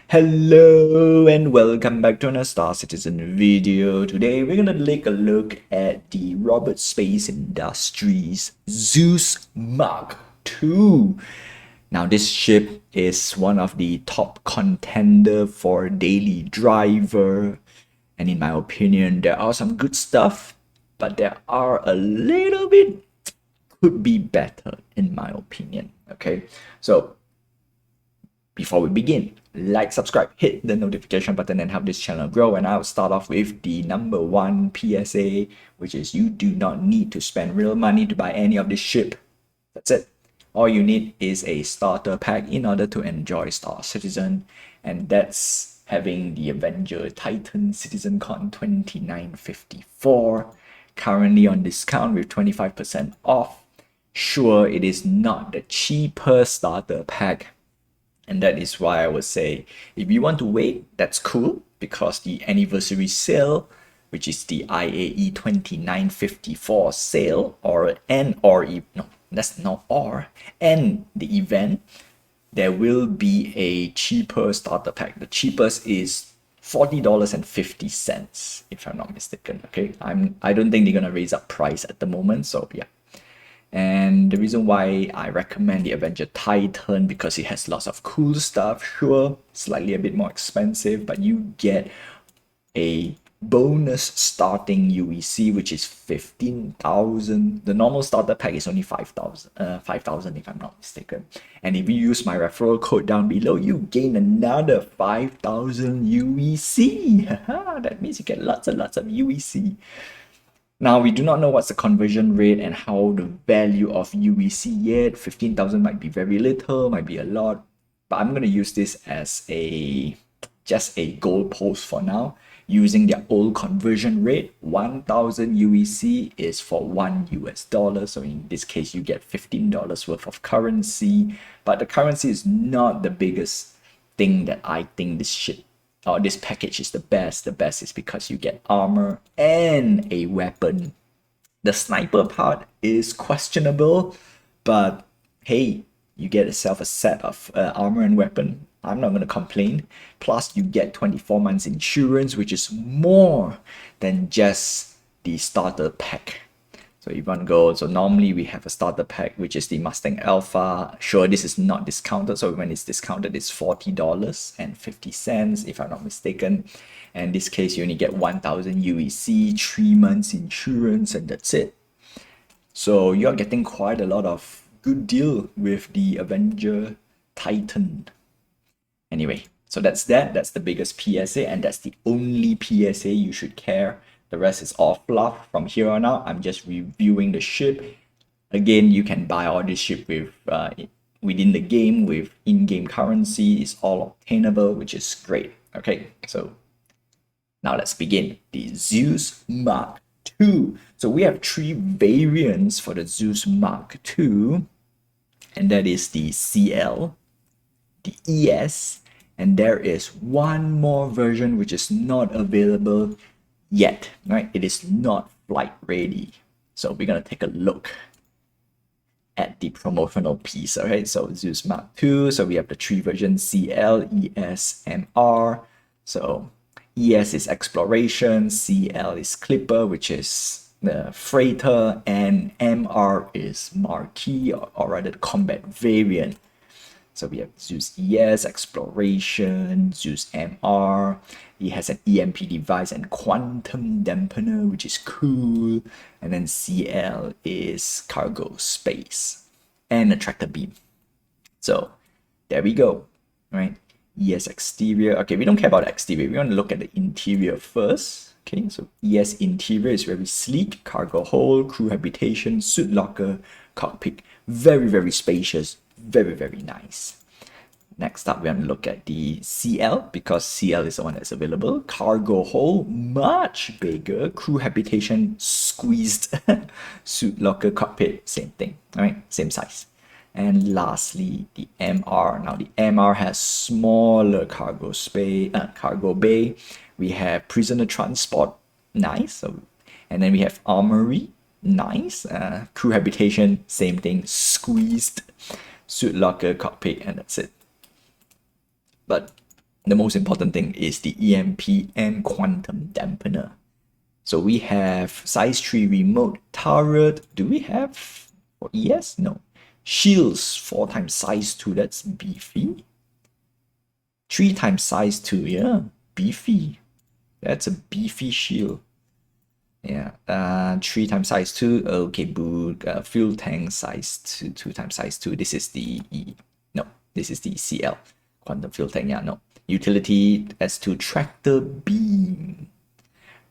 Hello and welcome back to another Star Citizen video. Today we're gonna take a look at the Robert Space Industries Zeus Mark II. Now this ship is one of the top contender for daily driver, and in my opinion there are some good stuff, but there are a little bit could be better in my opinion. Okay, so before we begin, like, subscribe, hit the notification button and help this channel grow. And I'll start off with the number one PSA, which is you do not need to spend real money to buy any of this ship. That's it. All you need is a starter pack in order to enjoy Star Citizen, and that's having the Avenger Titan CitizenCon 2954 currently on discount with 25% off. Sure, it is not the cheapest starter pack, and that is why I would say if you want to wait, that's cool, because the anniversary sale, which is the IAE 2954 sale, and the event, there will be a cheaper starter pack. The cheapest is $40.50, if I'm not mistaken. Okay, I don't think they're gonna raise up price at the moment, so yeah. And the reason why I recommend the Avenger Titan, because it has lots of cool stuff. Sure, slightly a bit more expensive, but you get a bonus starting UEC, which is 15,000. The normal starter pack is only 5,000 if I'm not mistaken. And if you use my referral code down below, you gain another 5,000 UEC. That means you get lots and lots of UEC. Now, we do not know what's the conversion rate and how the value of UEC yet. 15,000 might be very little, might be a lot, but I'm going to use this as just a goalpost for now. Using their old conversion rate, 1,000 UEC is for $1. So in this case, you get $15 worth of currency, but the currency is not the biggest thing that I think this package is the best. The best is because you get armor and a weapon. The sniper part is questionable, but hey, you get yourself a set of armor and weapon. I'm not going to complain. Plus, you get 24 months insurance, which is more than just the starter pack. So if you want to go, so normally we have a starter pack, which is the Mustang Alpha. Sure, this is not discounted. So when it's discounted, it's $40.50, if I'm not mistaken. And in this case, you only get 1,000 UEC, 3 months insurance, and that's it. So you're getting quite a lot of good deal with the Avenger Titan. Anyway, so that's that. That's the biggest PSA, and that's the only PSA you should care. The rest is all fluff. From here on out, I'm just reviewing the ship. Again, you can buy all this ship with within the game with in-game currency. It's all obtainable, which is great. Okay, so now let's begin. The Zeus Mark II. So we have 3 variants for the Zeus Mark II, and that is the CL, the ES, and there is one more version which is not available yet, right? It is not flight ready. So we're gonna take a look at the promotional piece. Okay, so Zeus Mark II. So we have the 3 versions: CL, ES, MR. So ES is exploration, CL is Clipper, which is the freighter, and MR is Marquee, or rather the combat variant. So we have Zeus ES, Exploration, Zeus MR. It has an EMP device and quantum dampener, which is cool. And then CL is cargo space and a tractor beam. So there we go, right? ES exterior. Okay, we don't care about the exterior. We want to look at the interior first. Okay, so ES interior is very sleek. Cargo hold, crew habitation, suit locker, cockpit. Very, very spacious. Very, very nice. Next up, we're going to look at the CL, because CL is the one that's available. Cargo hold, much bigger. Crew habitation, squeezed. Suit locker, cockpit, same thing. All right, same size. And lastly, the MR. Now, the MR has smaller cargo bay. We have prisoner transport, nice. So, and then we have armory, nice. Crew habitation, same thing, squeezed. Suit locker, cockpit, and that's it. But the most important thing is the EMP and quantum dampener. So we have size 3 remote turret. Do we have for ES? No. Shields 4 times size 2. That's beefy. 3 times size 2. Yeah, beefy. That's a beefy shield. Yeah. 3 times size 2. Okay, boo. Fuel tank size 2. 2 times size 2. This is the E. No, this is the CL. Quantum fuel tank. Yeah, no. Utility S2 tractor beam.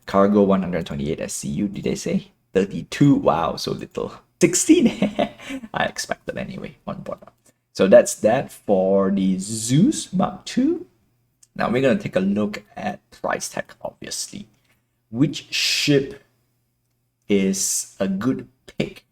Cargo 128 SCU, did they say? 32, wow, so little. 16, I expected anyway, on board. So that's that for the Zeus Mark II. Now we're going to take a look at price tag, obviously. Which ship is a good pick?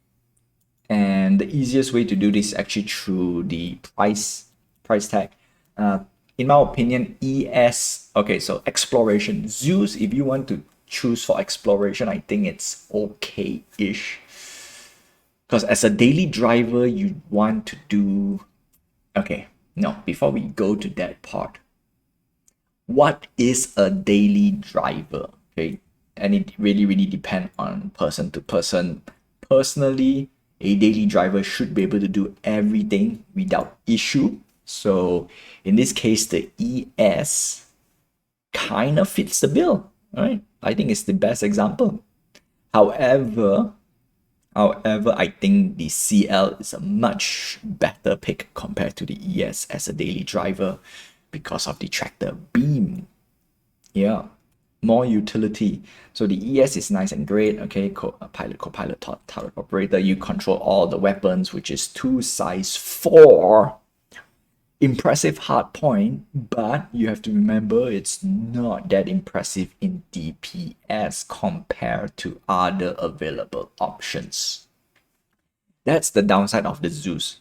And the easiest way to do this is actually through the price tag. In my opinion, ES, okay, so exploration. Zeus, if you want to choose for exploration, I think it's okay-ish. Because as a daily driver, you want to do... Okay, no, before we go to that part, what is a daily driver? Okay, and it really depends on person to person. Personally, a daily driver should be able to do everything without issue. So in this case, the ES kind of fits the bill, right? I think it's the best example. However, I think the CL is a much better pick compared to the ES as a daily driver because of the tractor beam. Yeah, more utility. So the ES is nice and great. Okay, pilot, co-pilot, turret operator. You control all the weapons, which is 2 size 4. Impressive hard point, but you have to remember it's not that impressive in DPS compared to other available options. That's the downside of the Zeus,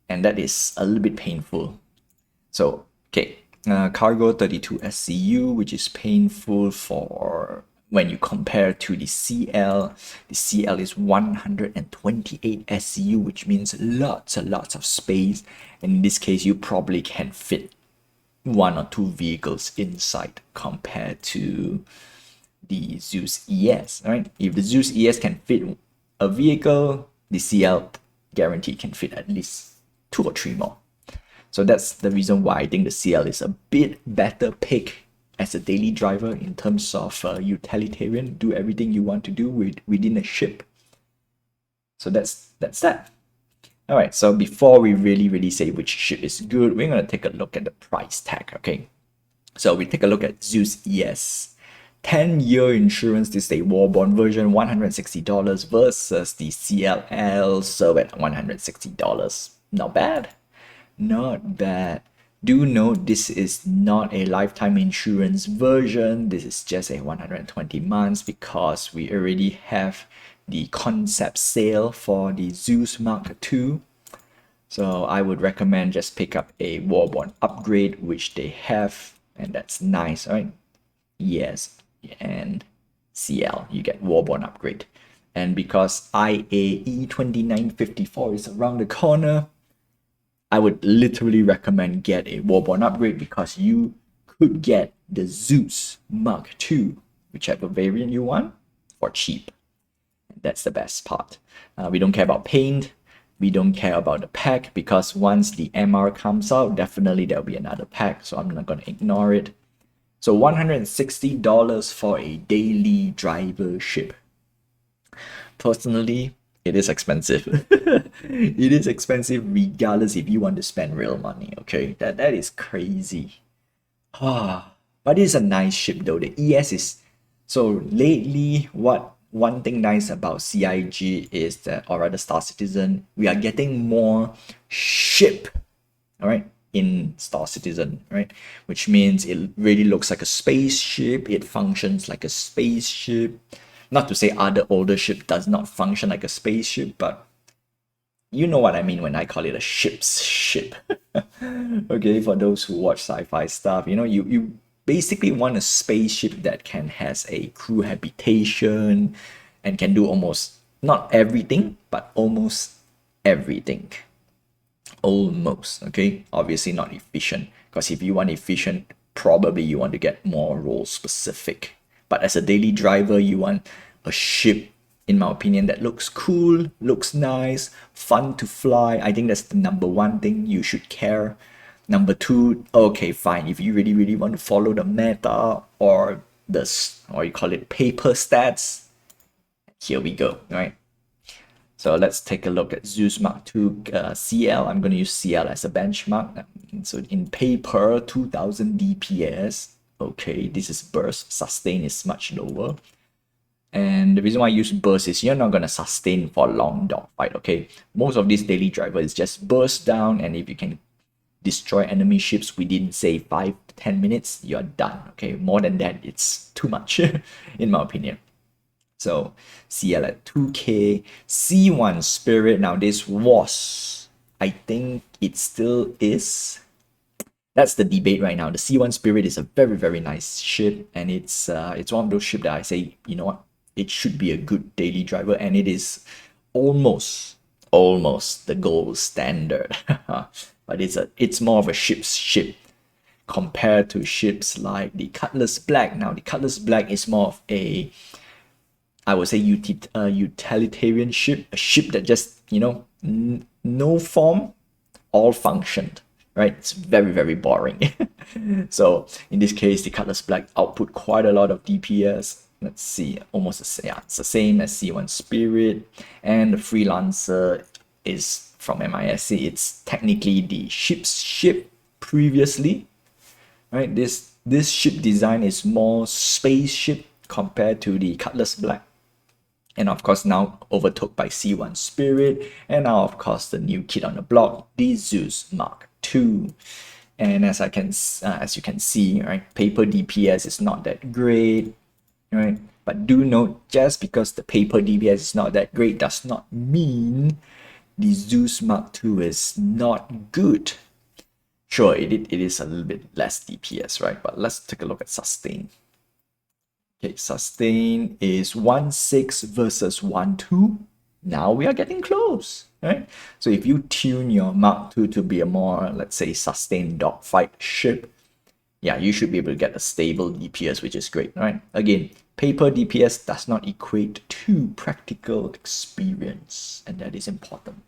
and that is a little bit painful. So, okay, cargo 32 SCU, which is painful for when you compare to the CL. The CL is 128 SCU, which means lots and lots of space. And in this case, you probably can fit 1 or 2 vehicles inside compared to the Zeus ES, right? If the Zeus ES can fit a vehicle, the CL guaranteed can fit at least 2 or 3 more. So that's the reason why I think the CL is a bit better pick as a daily driver in terms of utilitarian, do everything you want to do within a ship. So that's that. All right, so before we really say which ship is good, we're going to take a look at the price tag, okay? So we take a look at Zeus ES. 10-year insurance, this is a Warborn version, $160 versus the CLL, so at $160. Not bad. Not bad. Do note this is not a lifetime insurance version. This is just a 120 months because we already have the concept sale for the Zeus Mark II. So I would recommend just pick up a Warborn upgrade, which they have, and that's nice, right? Yes, and CL, you get Warborn upgrade. And because IAE 2954 is around the corner, I would literally recommend get a Warborn upgrade because you could get the Zeus Mark II, whichever variant you want, for cheap. That's the best part. We don't care about paint. We don't care about the pack because once the MR comes out, definitely there'll be another pack. So I'm not going to ignore it. So $160 for a daily driver ship. Personally, it is expensive. It is expensive regardless if you want to spend real money, okay? That is crazy. But it's a nice ship though. The ES is... So lately, one thing nice about CIG is that, or rather Star Citizen, we are getting more ship, all right, in Star Citizen, right? Which means it really looks like a spaceship. It functions like a spaceship. Not to say other older ship does not function like a spaceship, but you know what I mean when I call it a ship's ship. Okay, for those who watch sci-fi stuff, you know, you basically want a spaceship that can has a crew habitation and can do almost not everything, but almost everything. Almost, okay? Obviously not efficient, because if you want efficient, probably you want to get more role specific. But as a daily driver, you want a ship, in my opinion, that looks cool, looks nice, fun to fly. I think that's the number one thing you should care. Number two, okay, fine. If you really, really want to follow the meta or or you call it paper stats, here we go, right? So let's take a look at Zeus Mark II CL. I'm going to use CL as a benchmark. So in paper, 2000 DPS. Okay, this is burst. Sustain is much lower. And the reason why I use burst is you're not going to sustain for a long dogfight, okay? Most of these daily driver is just burst down, and if you can destroy enemy ships within, say, 5 to 10 minutes, you're done, okay? More than that, it's too much, in my opinion. So CL at 2K, C1 Spirit. Now this was, I think it still is. That's the debate right now. The C1 Spirit is a very, very nice ship, and it's one of those ships that I say, you know what, it should be a good daily driver, and it is almost the gold standard. But it's more of a ship's ship compared to ships like the Cutlass Black. Now the Cutlass Black is more of a, I would say, utilitarian ship, a ship that just, you know, no form, all functioned, right? It's very, very boring. So in this case, the Cutlass Black output quite a lot of DPS. Let's see, almost the same, yeah, it's the same as C1 Spirit. And the Freelancer is from MISC. It's technically the ship's ship previously, right? This ship design is more spaceship compared to the Cutlass Black. And of course now overtook by C1 Spirit, and now of course the new kid on the block, the Zeus Mark II. And as you can see, right, paper DPS is not that great, right? But do note, just because the paper DPS is not that great does not mean the Zeus Mark II is not good. Sure, it is a little bit less DPS, right? But let's take a look at sustain. Okay, sustain is 1.6 versus 1.2. Now we are getting close, right? So if you tune your Mark II to be a more, let's say, sustained dogfight ship, yeah, you should be able to get a stable DPS, which is great, right? Again, paper DPS does not equate to practical experience, and that is important.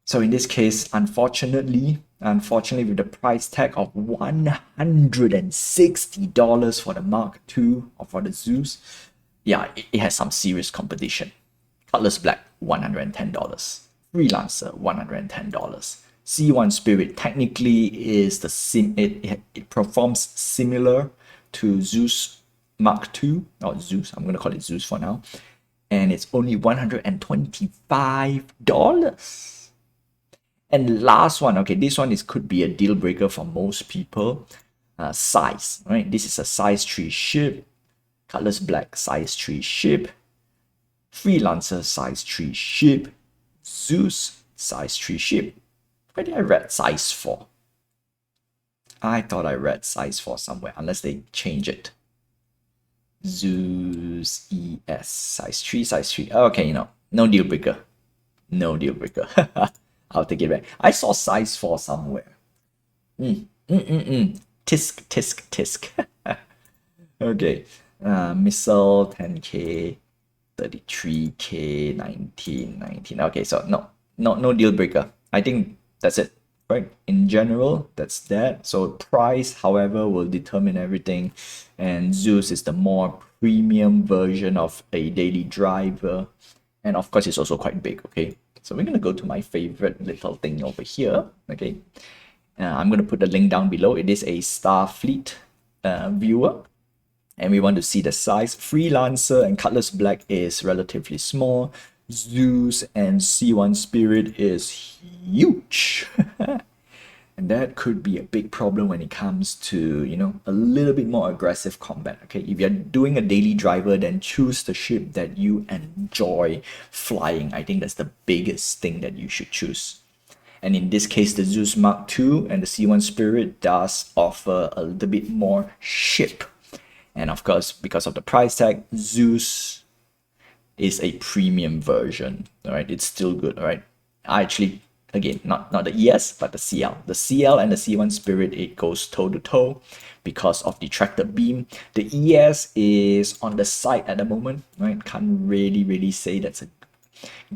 So in this case, unfortunately, with the price tag of $160 for the Mark II or for the Zeus, yeah, it has some serious competition. Cutlass Black, $110. Freelancer, $110. C1 Spirit technically is it performs similar to Zeus Mark II, or Zeus, I'm going to call it Zeus for now, and it's only $125. And last one, okay, this one could be a deal breaker for most people. Size, right? This is a size 3 ship. Cutlass Black, size 3 ship. Freelancer, size 3 ship. Zeus, size 3 ship. Where did I read size 4? I thought I read size 4 somewhere, unless they change it. Zeus ES, size 3, size 3. Okay, no deal breaker. No deal breaker. I'll take it back. I saw size 4 somewhere. Tisk. Okay. Missile 10k, 33k, 19. Okay, so no deal breaker. I think that's it, right? In general, that's that. So price, however, will determine everything. And Zeus is the more premium version of a daily driver. And of course, it's also quite big, okay? So we're going to go to my favorite little thing over here, okay? I'm going to put the link down below. It is a Starfleet viewer. And we want to see the size. Freelancer and Cutlass Black is relatively small. Zeus and C1 Spirit is huge. And that could be a big problem when it comes to, a little bit more aggressive combat, okay? If you're doing a daily driver, then choose the ship that you enjoy flying. I think that's the biggest thing that you should choose. And in this case, the Zeus Mark II and the C1 Spirit does offer a little bit more ship. And of course, because of the price tag, Zeus is a premium version, all right? It's still good, all right? I actually again, not the ES, but the CL. The CL and the C1 Spirit, it goes toe to toe because of the tractor beam. The ES is on the side at the moment, right? Can't really say that's a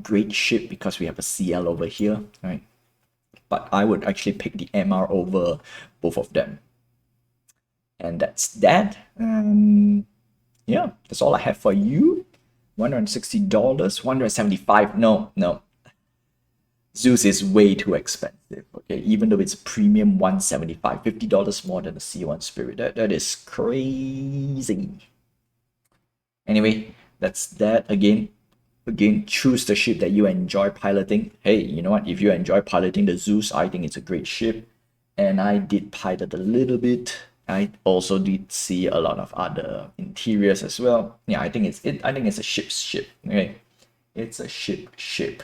great ship because we have a CL over here, right? But I would actually pick the MR over both of them. And that's that. Yeah, that's all I have for you. $160, $175. No. Zeus is way too expensive. Okay, even though it's premium 175, $50 more than the C1 Spirit. That is crazy. Anyway, that's that. Again, choose the ship that you enjoy piloting. Hey, you know what? If you enjoy piloting the Zeus, I think it's a great ship. And I did pilot a little bit. I also did see a lot of other interiors as well. Yeah, I think it's a ship. Okay, it's a ship.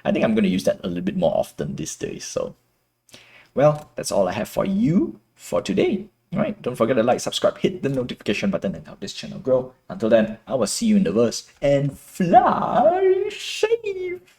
I think I'm gonna use that a little bit more often these days. So, well, that's all I have for you for today. All right, don't forget to like, subscribe, hit the notification button, and help this channel grow. Until then, I will see you in the verse and fly safe.